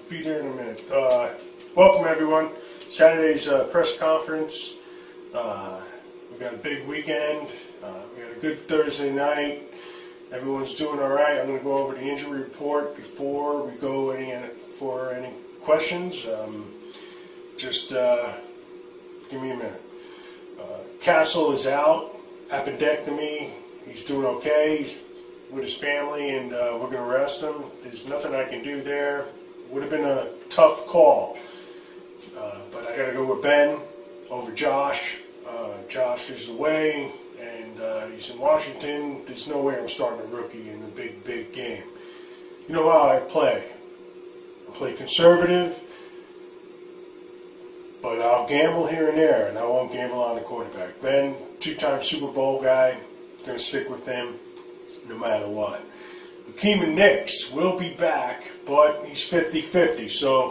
be there in a minute. Welcome everyone. Saturday's press conference. We got a big weekend. We had a good Thursday night. Everyone's doing all right. I'm going to go over the injury report before we go for any questions. Just give me a minute. Castle is out, appendectomy. He's doing okay. He's with his family, and we're going to rest him. There's nothing I can do there. Would have been a tough call, but I got to go with Ben over Josh. Josh is away, and he's in Washington. There's no way I'm starting a rookie in a big game. You know how I play. I play conservative, but I'll gamble here and there, and I won't gamble on the quarterback. Ben, two-time Super Bowl guy, going to stick with him no matter what. Keeman Nix will be back, but he's 50-50. So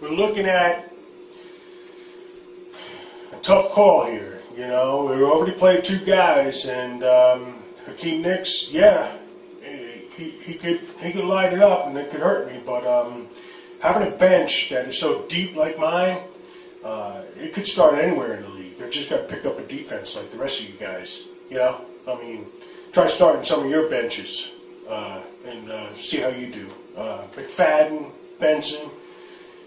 we're looking at a tough call here. You know, we already played two guys, and Hakeem Nicks, yeah, he could light it up and it could hurt me. But having a bench that is so deep like mine, it could start anywhere in the league. I just got to pick up a defense like the rest of you guys. You know, I mean, try starting some of your benches and see how you do. McFadden, Benson,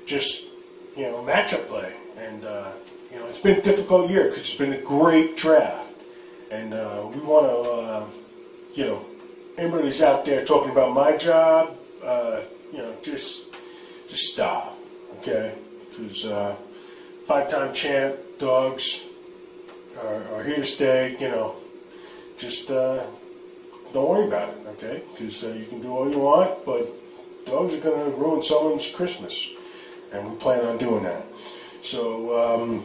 just, you know, matchup play. And, you know, it's been a difficult year because it's been a great draft. And we want to, you know, anybody's out there talking about my job, you know, just stop, okay? Because five-time champ dogs are here to stay, you know. Just don't worry about it, okay? Because you can do all you want, but dogs are going to ruin someone's Christmas, and we plan on doing that. So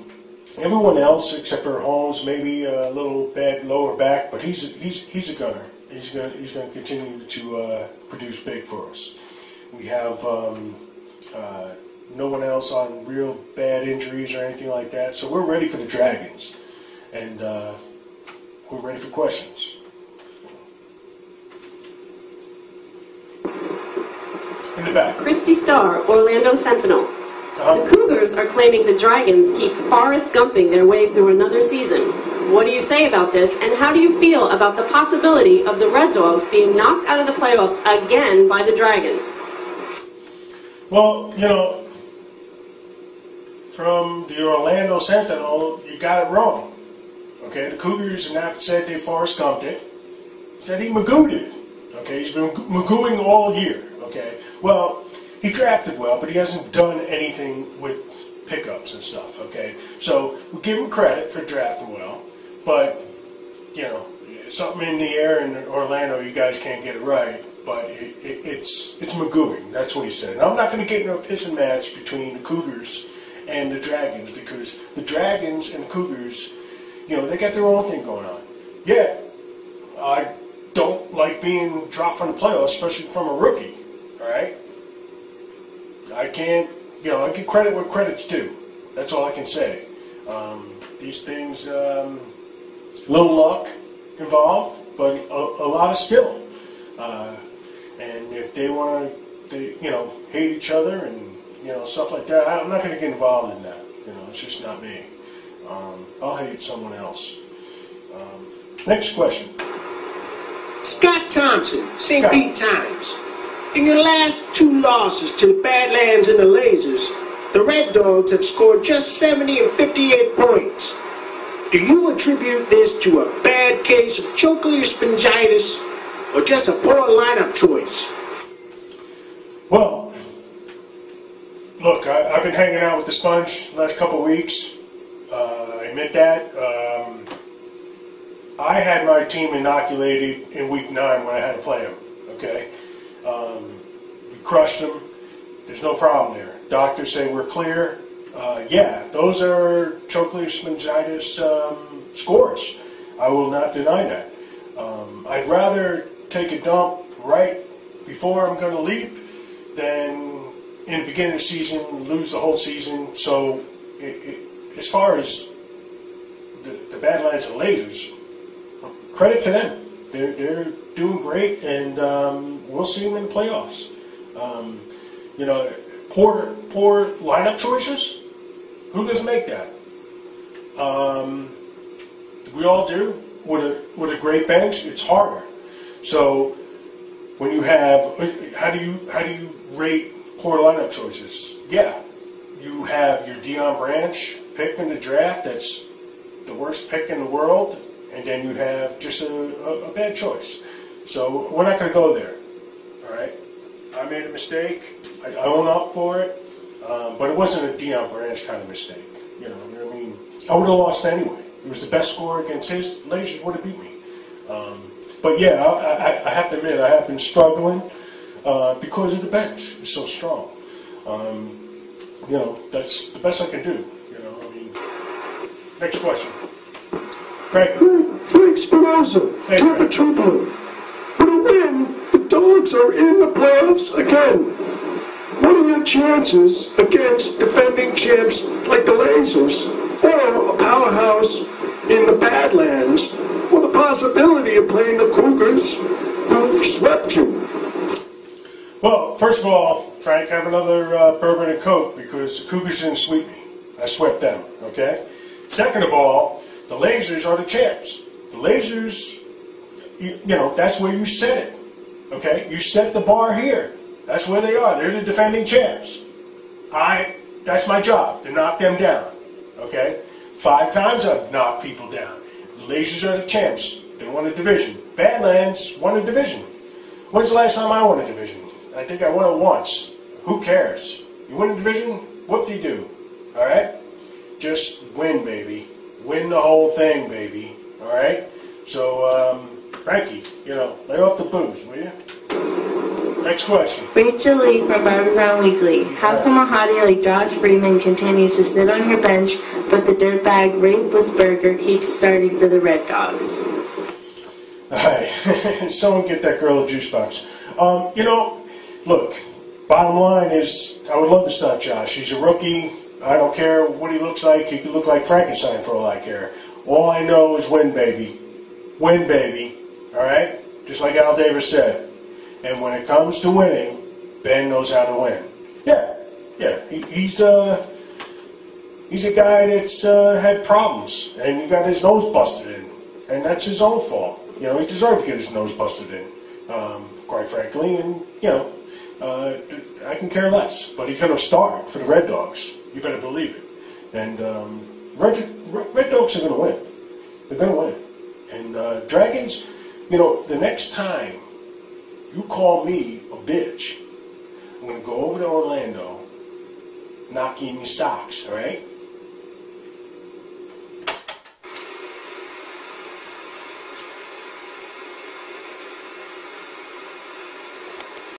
everyone else, except for Holmes, maybe a little bad lower back, but he's a gunner. He's going to continue to produce big for us. We have no one else on real bad injuries or anything like that, so we're ready for the Dragons, and we're ready for questions. In the back. Christy Starr, Orlando Sentinel. The Cougars are claiming the Dragons keep Forrest Gumping their way through another season. What do you say about this, and how do you feel about the possibility of the Red Dogs being knocked out of the playoffs again by the Dragons? Well, you know, from the Orlando Sentinel, you got it wrong. Okay, the Cougars have not said they Forrest Gumped it. Said he magooed it. Okay, he's been magooing all year. Okay, well, he drafted well, but he hasn't done anything with pickups and stuff. Okay, so we give him credit for drafting well, but you know, something in the air in Orlando, you guys can't get it right. But it's magooing. That's what he said. And I'm not going to get into a pissing match between the Cougars and the Dragons, because the Dragons and the Cougars, you know, they got their own thing going on. Yeah, I don't like being dropped from the playoffs, especially from a rookie, all right? I can't, you know, I give credit where credit's due. That's all I can say. These things, little luck involved, but a lot of skill. And if they want to, you know, hate each other and, you know, stuff like that, I'm not going to get involved in that. You know, it's just not me. I'll hate someone else. Next question. Scott Thompson, St. Pete Times. In your last two losses to the Badlands and the Lasers, the Red Dogs have scored just 70 and 58 points. Do you attribute this to a bad case of trochlear spongitis or just a poor lineup choice? Well, look, I've been hanging out with the sponge the last couple of weeks. I admit that. I had my team inoculated in week 9 when I had to play them. Okay, we crushed them. There's no problem there. Doctors say we're clear. Yeah, those are trochlear spongitis scores. I will not deny that. I'd rather take a dump right before I'm going to leap than in the beginning of the season lose the whole season. So as far as the Badlands and Lasers, credit to them. They're doing great, and we'll see them in the playoffs. You know, poor lineup choices? Who doesn't make that? We all do. With a great bench, it's harder. So when you have, how do you rate poor lineup choices? Yeah, you have your Deion Branch pick in the draft. That's the worst pick in the world, and then you have just a bad choice. So we're not going to go there. All right, I made a mistake. I own up for it, but it wasn't a Deion Branch kind of mistake. You know, I mean, I would have lost anyway. It was the best score against his. Lasers would have beat me. But yeah, I have to admit, I have been struggling because of the bench. It's so strong. You know, that's the best I can do. You know, I mean, next question. Frank. Frank Spinoza, Tampa Trooper. With a win, the Dogs are in the playoffs again. What are your chances against defending champs like the Lasers, or a powerhouse in the Badlands, or the possibility of playing the Cougars who've swept you? Well, first of all, Frank, have another bourbon and Coke because the Cougars didn't sweep me. I swept them, okay? Second of all, the Lasers are the champs. The Lasers, you know, that's where you set it, okay? You set the bar here. That's where they are. They're the defending champs. That's my job, to knock them down, okay? 5 times I've knocked people down. The Lasers are the champs. They won a division. Badlands won a division. When's the last time I won a division? I think I won it once. Who cares? You win a division, whoop-de-doo. All right? Just win, baby. Win the whole thing, baby. All right? So, Frankie, you know, lay off the booze, will you? Next question. Rachel Lee from Barbizon Weekly. How come a hottie like Josh Freeman continues to sit on your bench, but the dirtbag Ray Blisberger keeps starting for the Red Dogs? All right. Someone get that girl a juice box. You know, look, bottom line is I would love to start Josh. He's a rookie. I don't care what he looks like. He could look like Frankenstein for all I care. All I know is win, baby. Win, baby. All right? Just like Al Davis said. And when it comes to winning, Ben knows how to win. Yeah. He's a guy that's had problems, and he got his nose busted in, and that's his own fault. You know, he deserved to get his nose busted in, quite frankly. And you know, I can care less. But he could have started for the Red Dogs. You better believe it. And Red Dogs are going to win. They're going to win. And Dragons, you know, the next time you call me a bitch, I'm going to go over to Orlando, knock you in your socks, all right?